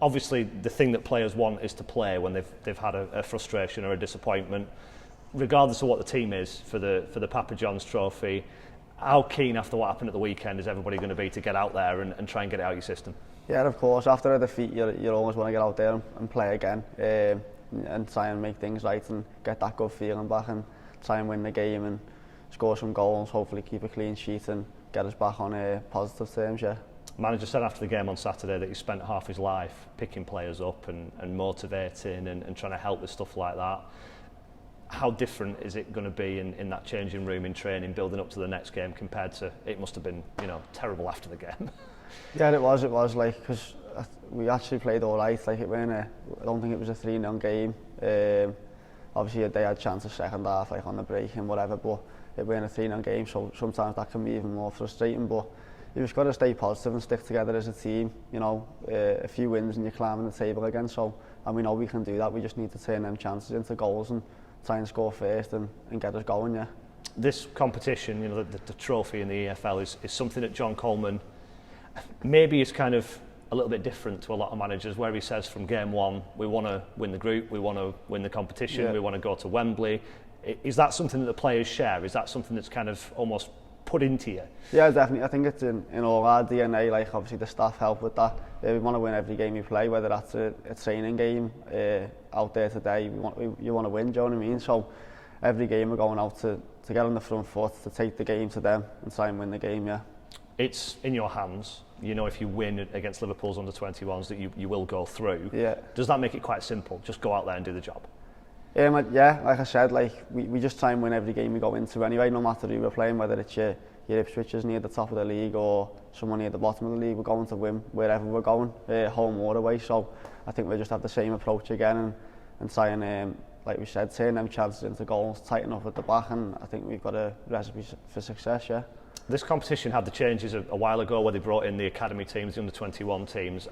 obviously the thing that players want is to play when they've had a frustration or a disappointment, regardless of what the team is for the Papa John's Trophy. How keen after what happened at the weekend is everybody going to be to get out there and try and get it out of your system? Yeah, of course. After a defeat, you always want to get out there and play again, and try and make things right and get that good feeling back and try and win the game and score some goals, hopefully keep a clean sheet and get us back on positive terms, yeah. Manager said after the game on Saturday that he spent half his life picking players up and motivating and trying to help with stuff like that. How different is it going to be in that changing room, in training, building up to the next game, compared to it must have been, terrible after the game? Yeah, it was like, because we actually played all right. Like, I don't think it was a 3-0 game. Obviously they had chance of second half, like on the break and whatever, but it wasn't a 3-0 game, so sometimes that can be even more frustrating. But you just got to stay positive and stick together as a team. A few wins and you're climbing the table again. And we know we can do that. We just need to turn them chances into goals and try and score first and get us going, yeah. This competition, the trophy in the EFL is something that John Coleman maybe is kind of a little bit different to a lot of managers, where he says from game one, we want to win the group, we want to win the competition, we want to go to Wembley. Is that something that the players share? Is that something that's kind of almost put into you? Yeah, definitely. I think it's in all our DNA. Like, obviously the staff help with that. We want to win every game we play, whether that's a training game out there today. You want to win, do you know what I mean? So every game we're going out to get on the front foot, to take the game to them and try and win the game, yeah. It's in your hands. If you win against Liverpool's Under-21s that you will go through. Yeah. Does that make it quite simple? Just go out there and do the job? Yeah, like I said, we just try and win every game we go into anyway, no matter who we're playing, whether it's your Ipswich's near the top of the league or someone near the bottom of the league. We're going to win wherever we're going, home or away. So I think we just have the same approach again and try and, like we said, turn them chances into goals, tighten up at the back, and I think we've got a recipe for success, yeah. This competition had the changes a while ago where they brought in the academy teams, the Under-21 teams.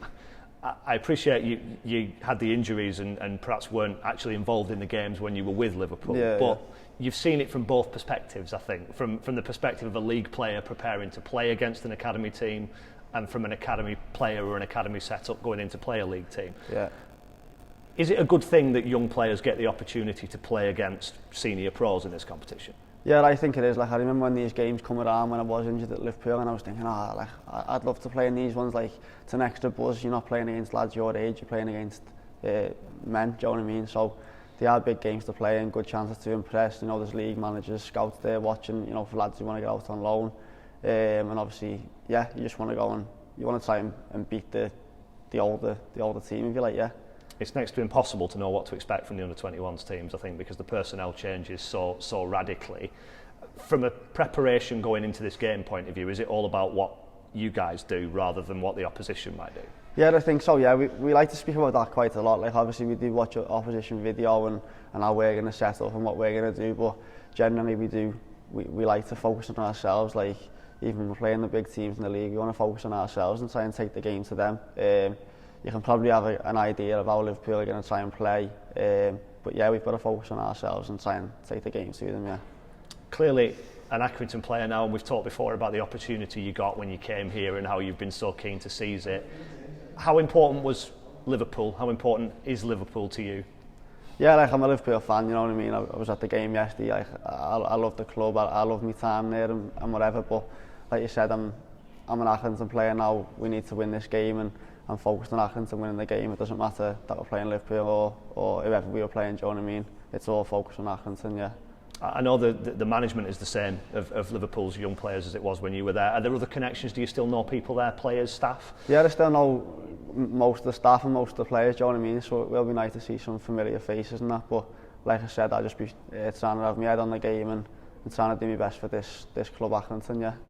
I appreciate you had the injuries and perhaps weren't actually involved in the games when you were with Liverpool, but you've seen it from both perspectives, I think, from the perspective of a league player preparing to play against an academy team and from an academy player or an academy setup going in to play a league team. Yeah. Is it a good thing that young players get the opportunity to play against senior pros in this competition? Yeah, I think it is. Like, I remember when these games come around when I was injured at Liverpool, and I was thinking, I'd love to play in these ones. Like, it's an extra buzz. You're not playing against lads your age, you're playing against men, do you know what I mean? So they are big games to play and good chances to impress. There's league managers, scouts there watching, for lads who want to get out on loan. And obviously, yeah, you just want to go and you want to try and beat the older team, if you like, yeah. It's next to impossible to know what to expect from the Under-21s teams, I think, because the personnel changes so radically. From a preparation going into this game point of view, is it all about what you guys do rather than what the opposition might do? Yeah, I think so, yeah. We like to speak about that quite a lot. Like, obviously we do watch opposition video and how we're going to set up and what we're going to do, but generally we like to focus on ourselves. Like, even when we're playing the big teams in the league, we want to focus on ourselves and try and take the game to them. You can probably have an idea of how Liverpool are going to try and play, but yeah, we've got to focus on ourselves and try and take the game to them, yeah. Clearly an Accrington player now, and we've talked before about the opportunity you got when you came here and how you've been so keen to seize it. How important was Liverpool? How important is Liverpool to you? Yeah, like, I'm a Liverpool fan, you know what I mean? I was at the game yesterday. Like, I love the club, I love my time there and whatever, but like you said, I'm an Accrington player now. We need to win this game, and I'm focused on Accrington winning the game. It doesn't matter that we're playing Liverpool or whoever we were playing, do you know what I mean? It's all focused on Accrington, yeah. I know the management is the same of Liverpool's young players as it was when you were there. Are there other connections? Do you still know people there, players, staff? Yeah, I still know most of the staff and most of the players, do you know what I mean? So it will be nice to see some familiar faces and that, but like I said, I'll just be trying to have my head on the game and trying to do my best for this club, Accrington, yeah.